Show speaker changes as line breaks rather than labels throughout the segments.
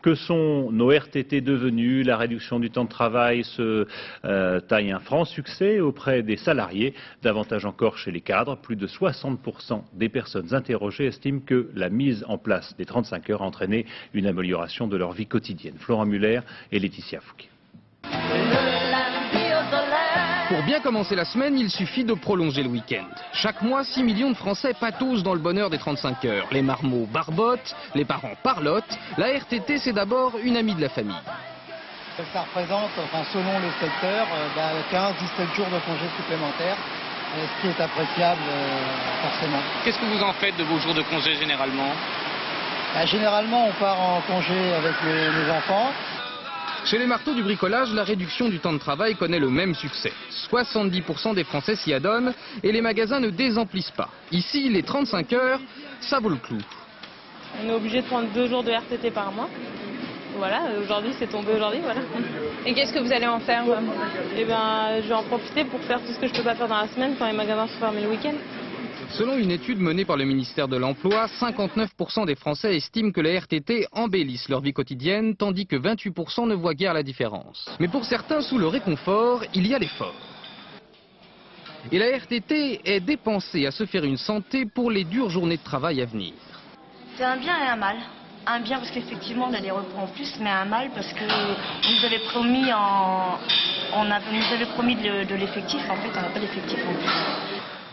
Que sont nos RTT devenus? La réduction du temps de travail se taille un franc succès auprès des salariés, davantage encore chez les cadres. Plus de 60% des personnes interrogées estiment que la mise en place des 35 heures a entraîné une amélioration de leur vie quotidienne. Florent Muller et Laetitia Fouquet.
Pour bien commencer la semaine, il suffit de prolonger le week-end. Chaque mois, 6 millions de Français patausent dans le bonheur des 35 heures. Les marmots barbotent, les parents parlotent. La RTT, c'est d'abord une amie de la famille.
Ça représente, selon le secteur, 15-17 jours de congés supplémentaires, ce qui est appréciable forcément.
Qu'est-ce que vous en faites de vos jours de congé généralement?
Généralement, on part en congé avec les enfants.
Chez les marteaux du bricolage, la réduction du temps de travail connaît le même succès. 70% des Français s'y adonnent et les magasins ne désemplissent pas. Ici, les 35 heures, ça vaut le clou.
On est obligé de prendre 2 jours de RTT par mois. Voilà, aujourd'hui c'est tombé aujourd'hui, voilà.
Et qu'est-ce que vous allez en faire?
Eh ben, je vais en profiter pour faire tout ce que je peux pas faire dans la semaine quand les magasins sont fermés le week-end.
Selon une étude menée par le ministère de l'Emploi, 59% des Français estiment que les RTT embellissent leur vie quotidienne, tandis que 28% ne voient guère la différence. Mais pour certains, sous le réconfort, il y a l'effort. Et la RTT est dépensée à se faire une santé pour les dures journées de travail à venir.
C'est un bien et un mal. Un bien parce qu'effectivement on a des repos en plus, mais un mal parce que on nous avait promis de l'effectif, en fait on n'a pas d'effectif en plus.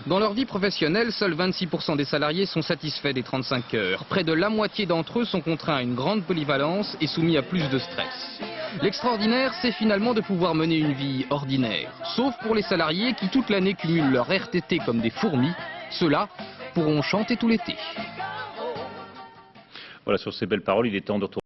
Dans leur vie professionnelle, seuls 26% des salariés sont satisfaits des 35 heures. Près de la moitié d'entre eux sont contraints à une grande polyvalence et soumis à plus de stress. L'extraordinaire, c'est finalement de pouvoir mener une vie ordinaire. Sauf pour les salariés qui toute l'année cumulent leur RTT comme des fourmis. Ceux-là pourront chanter tout l'été.
Voilà, sur ces belles paroles, il est temps de retourner.